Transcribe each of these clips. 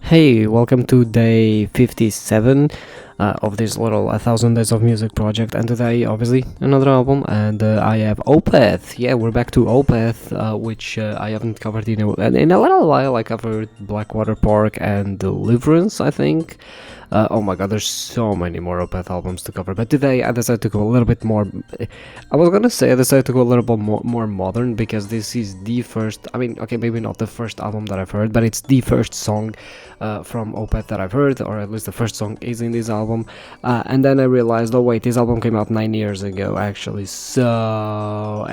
Hey, welcome to day 57 of this little 1000 Days of Music project. And today, obviously, another album. And I have Opeth. Yeah, we're back to Opeth, which I haven't covered in a little while. I covered Blackwater Park and Deliverance, I think. Oh my god, there's so many more Opeth albums to cover. But today I decided to go a little bit more. I was gonna say I decided to go a little bit more modern because this is the first. I mean, okay, maybe not the first album that I've heard, but it's the first song from Opeth that I've heard, or at least the first song is in this album. And then I realized, oh wait, this album came out 9 years ago, actually. So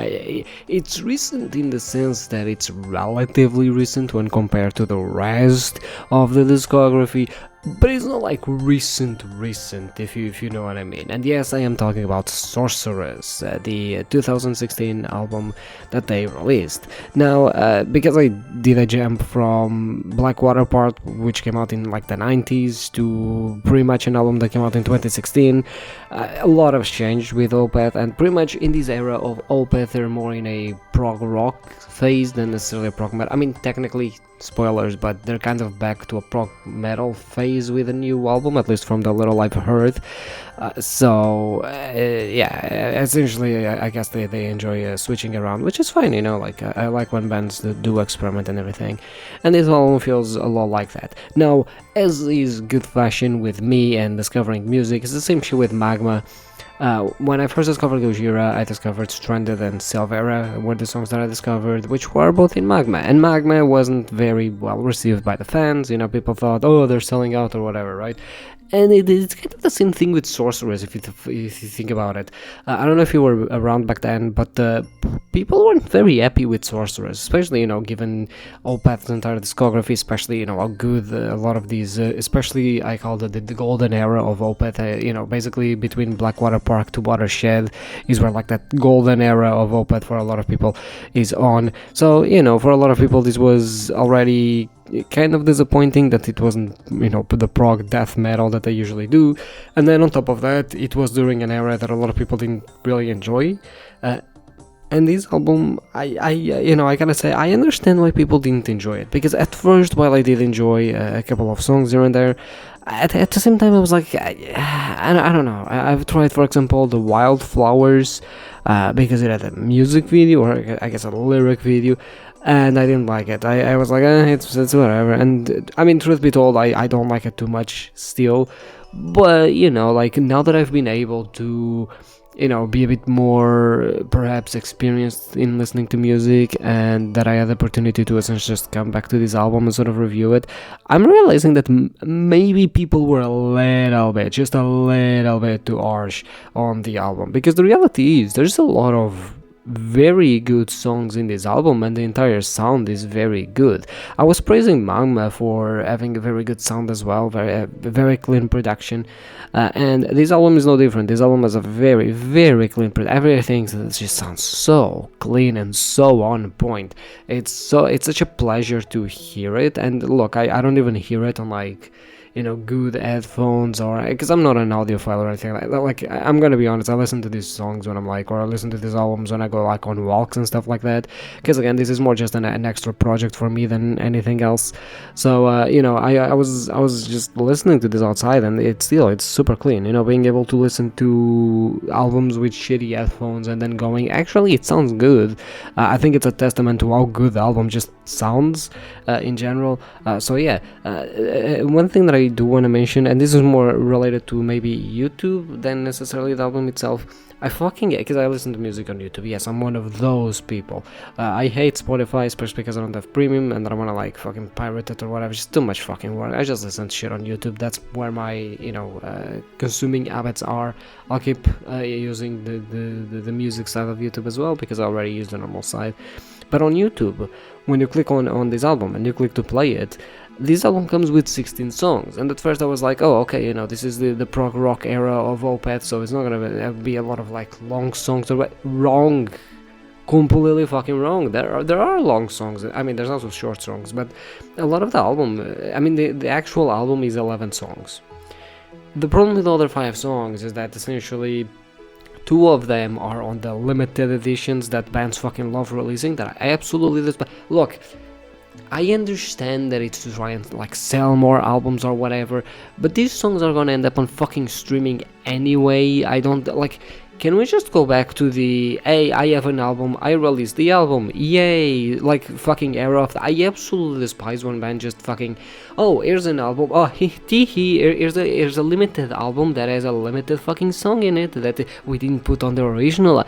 it's recent in the sense that it's relatively recent when compared to the rest of the discography. But it's not like recent, if you know what I mean. And yes, I am talking about Sorceress, the 2016 album that they released. Now, because I did a jump from Blackwater Part, which came out in like the 90s, to pretty much an album that came out in 2016, a lot has changed with Opeth, and pretty much in this era of Opeth, they're more in a prog rock phase than necessarily a prog metal. I mean, technically, spoilers, but they're kind of back to a prog metal phase with a new album, at least from the little I've heard. Yeah, essentially, I guess they enjoy switching around, which is fine, you know. Like I like when bands do experiment and everything, and this album feels a lot like that. Now, as is good fashion with me and discovering music, it's the same shit with Magma. When I first discovered Gojira, I discovered Stranded and Silvera were the songs that I discovered, which were both in Magma. And Magma wasn't very well received by the fans. You know, people thought, oh, they're selling out or whatever, right? And it's kind of the same thing with Sorceress, if you think about it. I don't know if you were around back then, but people weren't very happy with Sorceress, especially, you know, given Opeth's entire discography, especially, you know, how good a lot of these, especially I call it the golden era of Opeth, you know, basically between Blackwater Park to Watershed is where like that golden era of Opeth for a lot of people is on. So, you know, for a lot of people this was already kind of disappointing that it wasn't, you know, the prog death metal that they usually do. And then on top of that, it was during an era that a lot of people didn't really enjoy. And this album, you know, I gotta say, I understand why people didn't enjoy it. Because at first, while I did enjoy a couple of songs here and there, at the same time, I was like, I don't know. I've tried, for example, the Wildflowers, because it had a music video, or I guess a lyric video, and I didn't like it. I was like, it's whatever. And I mean, truth be told, I don't like it too much still. But, you know, like now that I've been able to, you know, be a bit more perhaps experienced in listening to music, and that I had the opportunity to essentially just come back to this album and sort of review it, I'm realizing that maybe people were a little bit, just a little bit too harsh on the album. Because the reality is, there's a lot of very good songs in this album, and the entire sound is very good. I was praising Magma for having a very good sound as well, very clean production, and this album is no different. This album has a very clean production. Everything just sounds so clean and so on point. It's such a pleasure to hear it. And look, I don't even hear it on like, you know, good headphones, or because I'm not an audiophile or anything like that. Like, I'm gonna be honest, I listen to these songs when I'm like, or I listen to these albums when I go like on walks and stuff like that, because again, this is more just an extra project for me than anything else. So you know, I was just listening to this outside, and it's super clean, you know, being able to listen to albums with shitty headphones and then going, actually it sounds good. I think it's a testament to how good the album just sounds in general. So yeah, one thing that I do want to mention, and this is more related to maybe YouTube than necessarily the album itself. I fucking get, because I listen to music on YouTube. Yes, I'm one of those people. I hate Spotify, especially because I don't have premium and I don't want to like fucking pirate it or whatever. It's just too much fucking work. I just listen to shit on YouTube. That's where my, you know, consuming habits are. I'll keep using the music side of YouTube as well, because I already use the normal side. But on YouTube, when you click on this album and you click to play it, this album comes with 16 songs, and at first I was like, oh, okay, you know, this is the prog rock era of Opeth, so it's not gonna be a lot of like long songs. Or wrong, completely fucking wrong. There are long songs. I mean, there's also short songs, but a lot of the album, I mean, the actual album is 11 songs. The problem with the other 5 songs is that essentially 2 of them are on the limited editions that bands fucking love releasing, that I absolutely despise. Look, I understand that it's to try and like sell more albums or whatever, but these songs are gonna end up on fucking streaming anyway. I don't like. Can we just go back to the hey, I have an album, I released the album, yay, like fucking era of I absolutely despise when band just fucking oh, here's an album, oh here's a limited album that has a limited fucking song in it that we didn't put on the original.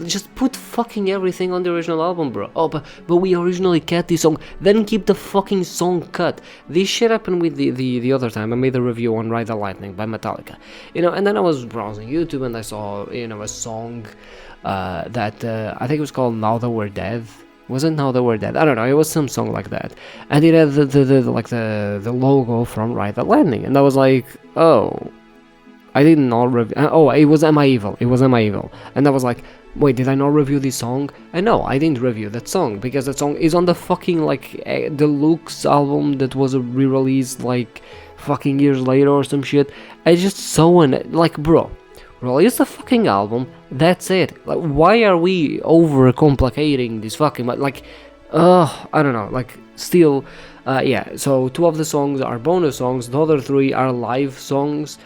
Just put fucking everything on the original album, bro. Oh, but we originally cut this song. Then keep the fucking song cut. This shit happened with the other time. I made a review on Ride the Lightning by Metallica. And then I was browsing YouTube and I saw, a song that I think it was called Now That We're Dead. Wasn't Now That We're Dead? I don't know. It was some song like that. And it had the logo from Ride the Lightning. And I was like, oh, I did not review. Oh, it was Am I Evil? It was Am I Evil? And I was like, wait, did I not review this song? And no, I didn't review that song because that song is on the fucking deluxe album that was re-released like fucking years later or some shit. I just saw bro, release the fucking album. That's it. Like, why are we overcomplicating this fucking I don't know. Like, still, yeah. So 2 of the songs are bonus songs. The other 3 are live songs.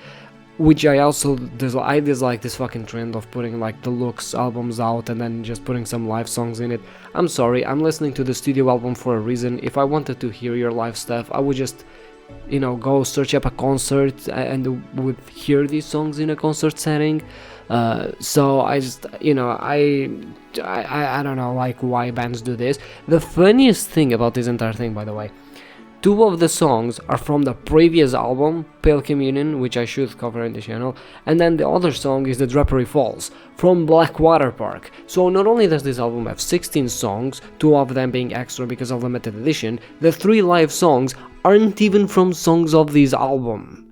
Which I also dislike this fucking trend of putting like deluxe albums out and then just putting some live songs in it. I'm sorry, I'm listening to the studio album for a reason. If I wanted to hear your live stuff, I would just, go search up a concert and would hear these songs in a concert setting. So I just, I don't know like why bands do this. The funniest thing about this entire thing, by the way, 2 of the songs are from the previous album, Pale Communion, which I should cover in the channel, and then the other song is The Drapery Falls, from Blackwater Park. So not only does this album have 16 songs, 2 of them being extra because of limited edition, the 3 live songs aren't even from songs of this album.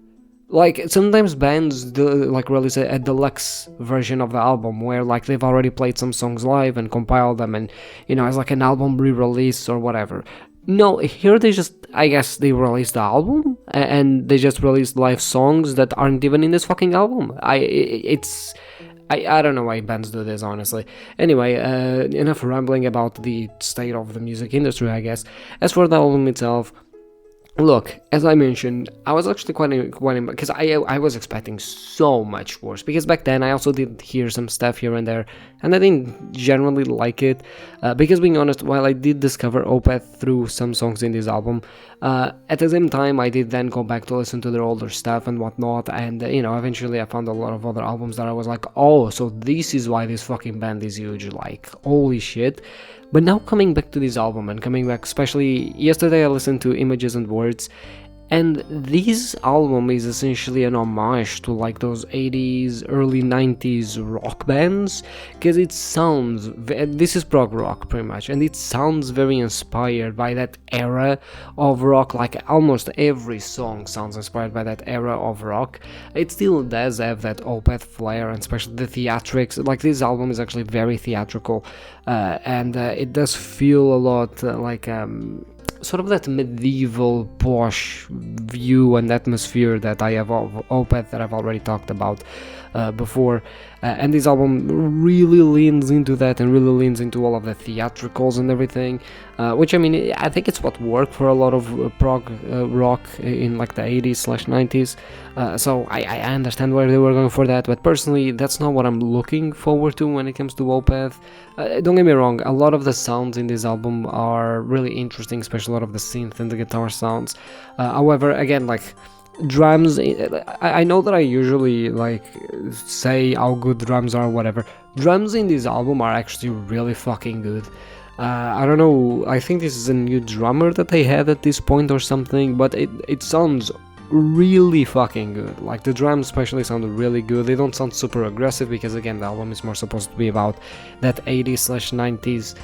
Like, sometimes bands release a deluxe version of the album where like they've already played some songs live and compiled them and, as like an album re-release or whatever. No, here I guess they released the album and they just released live songs that aren't even in this fucking album. I don't know why bands do this, honestly. Anyway, enough rambling about the state of the music industry, I guess. As for the album itself, look, as I mentioned, I was actually quite because I was expecting so much worse, because back then I also did hear some stuff here and there, and I didn't generally like it, because being honest, while I did discover Opeth through some songs in this album, at the same time I did then go back to listen to their older stuff and whatnot, and eventually I found a lot of other albums that I was like, oh, so this is why this fucking band is huge, like, holy shit. But now coming back to this album and coming back, especially yesterday I listened to Images and Words, and this album is essentially an homage to like those 80s, early 90s rock bands, because it sounds, this is prog rock pretty much, and it sounds very inspired by that era of rock. Like almost every song sounds inspired by that era of rock. It still does have that Opeth flair, and especially the theatrics. Like this album is actually very theatrical, and it does feel a lot like sort of that medieval posh view and atmosphere that I have of Opeth that I've already talked about before, and this album really leans into that and really leans into all of the theatricals and everything, which I mean I think it's what worked for a lot of prog rock in like the 80s/90s, so I understand where they were going for that, but personally that's not what I'm looking forward to when it comes to Opeth. Don't get me wrong, a lot of the sounds in this album are really interesting, especially a lot of the synth and the guitar sounds. However, again, like drums, I know that I usually like say how good drums are, whatever. Drums in this album are actually really fucking good. I don't know, I think this is a new drummer that they had at this point or something, but it sounds really fucking good. Like the drums especially sound really good. They don't sound super aggressive because again the album is more supposed to be about that 80s/90s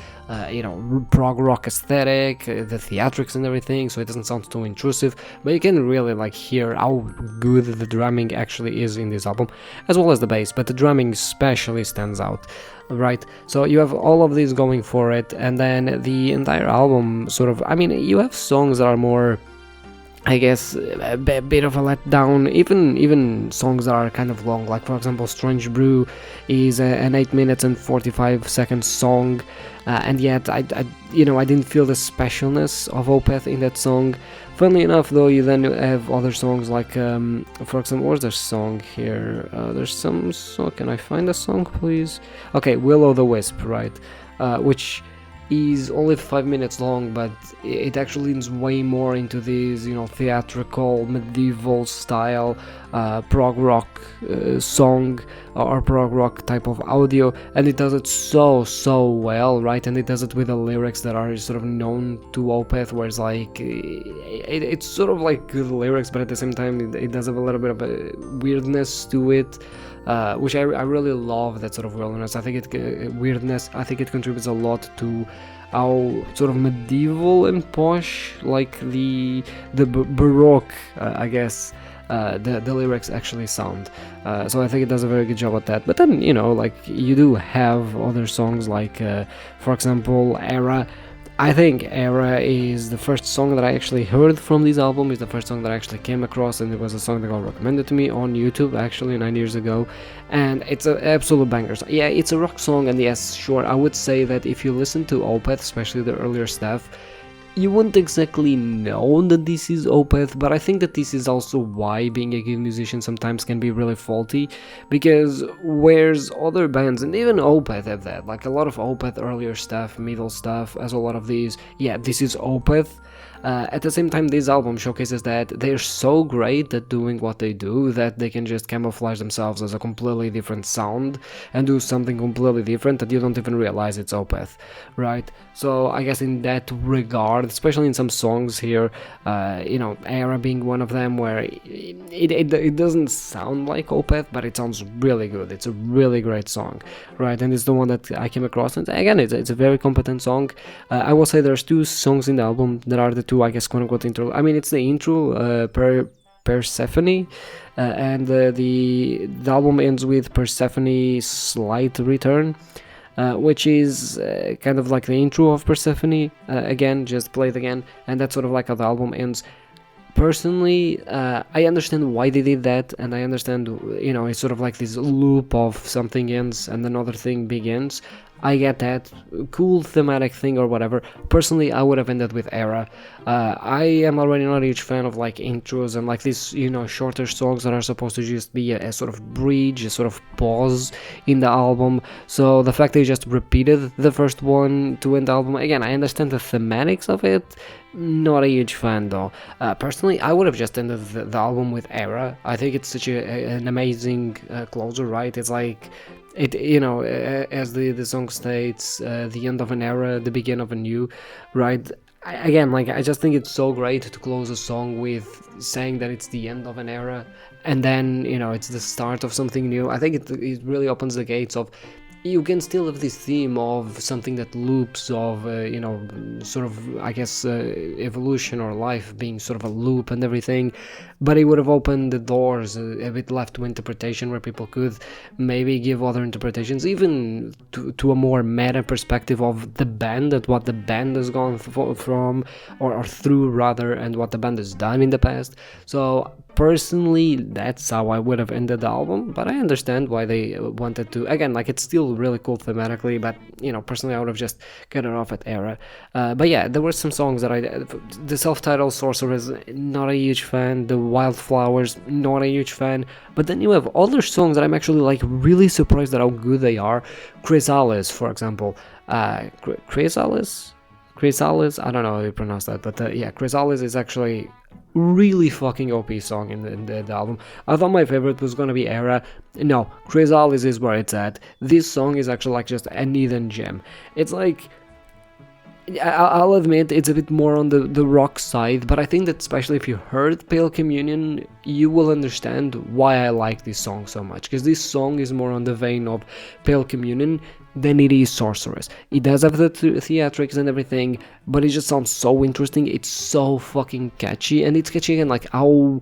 prog rock aesthetic, the theatrics and everything, so it doesn't sound too intrusive, but you can really like hear how good the drumming actually is in this album, as well as the bass, but the drumming especially stands out, right? So you have all of these going for it, and then the entire album sort of, I mean, you have songs that are more I guess a bit of a letdown. Even songs that are kind of long, like for example, Strange Brew is an 8 minutes and 45 seconds song, and yet I didn't feel the specialness of Opeth in that song. Funnily enough, though, you then have other songs like, for example, where's the song here? There's some song. Can I find a song, please? Okay, Will o' the Wisp, right? Which is only 5 minutes long, but it actually leans way more into this, theatrical, medieval style prog rock song or prog rock type of audio, and it does it so well, right? And it does it with the lyrics that are sort of known to Opeth, where it's like it's sort of like good lyrics, but at the same time it does have a little bit of a weirdness to it. Which I really love, that sort of weirdness. I think I think it contributes a lot to how sort of medieval and posh, like the baroque, I guess, the lyrics actually sound. So I think it does a very good job at that. But then, like, you do have other songs like, for example, Era. I think Era is the first song that I actually heard from this album, is the first song that I actually came across, and it was a song that got recommended to me on YouTube actually 9 years ago, and it's an absolute banger. Yeah, it's a rock song, and yes, sure, I would say that if you listen to Opeth, especially the earlier stuff, you wouldn't exactly know that this is Opeth, but I think that this is also why being a good musician sometimes can be really faulty, because whereas other bands, and even Opeth have that, like a lot of Opeth earlier stuff, middle stuff, as a lot of these, yeah, this is Opeth. At the same time, this album showcases that they're so great at doing what they do that they can just camouflage themselves as a completely different sound and do something completely different that you don't even realize it's Opeth, right? So I guess in that regard, especially in some songs here, Era being one of them, where it doesn't sound like Opeth, but it sounds really good. It's a really great song, right? And it's the one that I came across, and again, it's a very competent song. I will say there's two songs in the album that are the two, I guess, quote-unquote intro. I mean, it's the intro, Persephone, and the album ends with Persephone's Slight Return, which is kind of like the intro of Persephone, again, just played again, and that's sort of like how the album ends. Personally, I understand why they did that, and I understand, it's sort of like this loop of something ends and another thing begins. I get that, cool thematic thing or whatever. Personally, I would have ended with Era. I am already not a huge fan of like intros and like these, shorter songs that are supposed to just be a sort of bridge, a sort of pause in the album. So the fact they just repeated the first one to end the album, again, I understand the thematics of it. Not a huge fan though. Personally, I would have just ended the album with Era. I think it's such an amazing closer, right? It's like, as the song states, the end of an era, the beginning of a new, right? I just think it's so great to close a song with saying that it's the end of an era, and then, it's the start of something new. I think it really opens the gates of, you can still have this theme of something that loops, of sort of, I guess, evolution or life being sort of a loop and everything, but it would have opened the doors a bit left to interpretation, where people could maybe give other interpretations, even to a more meta perspective of the band, at what the band has gone from or through rather, and what the band has done in the past. So personally, that's how I would have ended the album, but I understand why they wanted to. Again, like, it's still really cool thematically, but personally, I would have just cut it off at Era. But yeah, there were some songs that the self-titled Sorceress, not a huge fan. The Wildflowers, not a huge fan. But then you have other songs that I'm actually like really surprised at how good they are. Chrysalis, for example. Chrysalis, I don't know how you pronounce that, but yeah, Chrysalis is actually really fucking OP song in the album. I thought my favorite was gonna be Era. No, Chrysalis is where it's at. This song is actually like just an hidden gem. It's like, I'll admit it's a bit more on the rock side, but I think that especially if you heard Pale Communion, you will understand why I like this song so much, because this song is more on the vein of Pale Communion than it is Sorceress. It does have the theatrics and everything, but it just sounds so interesting. It's so fucking catchy, and it's catchy again, like how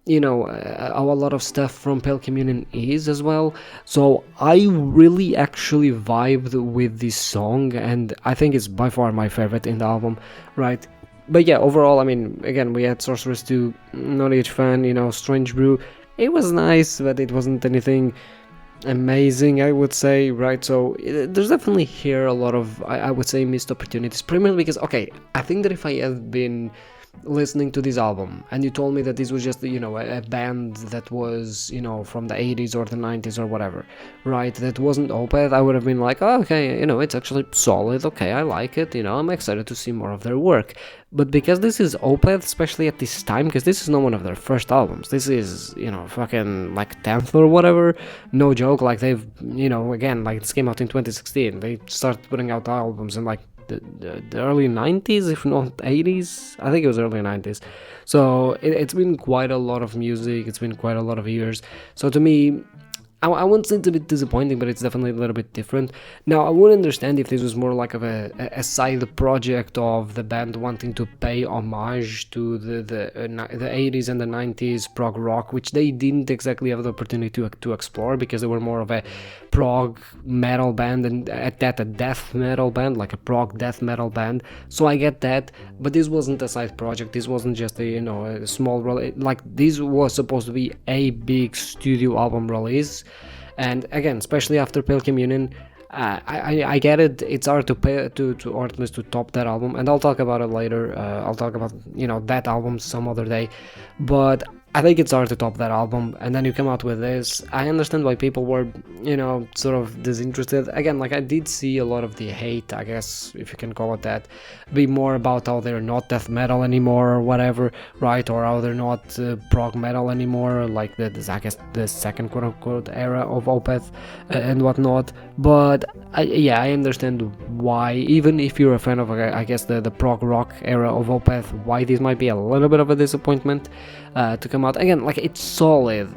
how a lot of stuff from Pale Communion is as well. So I really actually vibed with this song, and I think it's by far my favorite in the album, right? But yeah, overall, I mean, again, we had Sorceress 2, not a huge fan, Strange Brew. It was nice, but it wasn't anything amazing, I would say, right? So there's definitely here a lot of, I would say, missed opportunities, primarily because, okay, I think that if I had been listening to this album and you told me that this was just a band that was from the 80s or the 90s or whatever, right, that wasn't Opeth, I would have been like, oh, okay, it's actually solid, okay, I like it, I'm excited to see more of their work. But because this is Opeth, especially at this time, because this is not one of their first albums, this is fucking like 10th or whatever, no joke, like they've again, like this came out in 2016, they started putting out albums in like the early 90s, if not 80s. I think it was early 90s. So it's been quite a lot of music, it's been quite a lot of years. So to me, I wouldn't say it's a bit disappointing, but it's definitely a little bit different. Now, I would understand if this was more like of a side project of the band wanting to pay homage to the 80s and the 90s prog rock, which they didn't exactly have the opportunity to explore, because they were more of a prog metal band, and at that a death metal band, like a prog death metal band. So I get that, but this wasn't a side project. This wasn't just a small release. Like, this was supposed to be a big studio album release. And again, especially after Pale Communion, I get it. It's hard to pay or at least to top that album, and I'll talk about it later. I'll talk about that album some other day, but I think it's hard to top that album. And then you come out with this. I understand why people were sort of disinterested. Again, like, I did see a lot of the hate, I guess, if you can call it that, be more about how they're not death metal anymore or whatever, right? Or how they're not prog metal anymore, like I guess the second quote-unquote era of Opeth and whatnot. But I understand why, even if you're a fan of, I guess, the prog rock era of Opeth, why this might be a little bit of a disappointment to come out. Again, like, it's solid.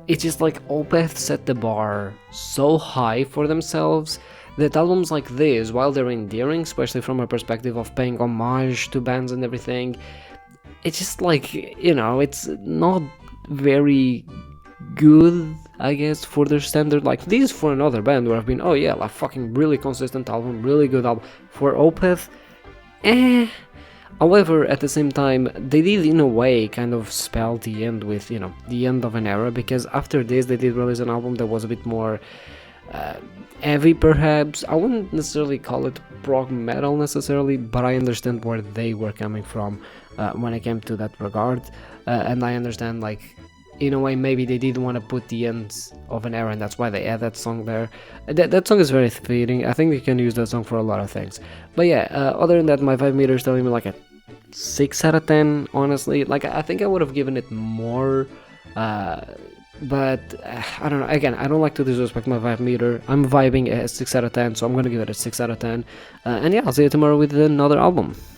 It's just like Opeth set the bar so high for themselves that albums like this, while they're endearing, especially from a perspective of paying homage to bands and everything, it's just like, it's not very good, I guess, for their standard. Like, this for another band would have been, oh yeah, like, fucking really consistent album, really good album. For Opeth, However, at the same time, they did in a way kind of spell the end with, the end of an era, because after this they did release an album that was a bit more heavy, perhaps. I wouldn't necessarily call it prog metal necessarily, but I understand where they were coming from when it came to that regard, and I understand, like, in a way, maybe they did want to put the end of an era, and that's why they add that song there. That song is very fitting. I think you can use that song for a lot of things. But yeah, other than that, my 5 meters telling me like a 6 out of 10, honestly. Like, I think I would have given it more, but I don't know. Again, I don't like to disrespect my 5 meter. I'm vibing a 6 out of 10, so I'm gonna give it a 6 out of 10. And yeah, I'll see you tomorrow with another album.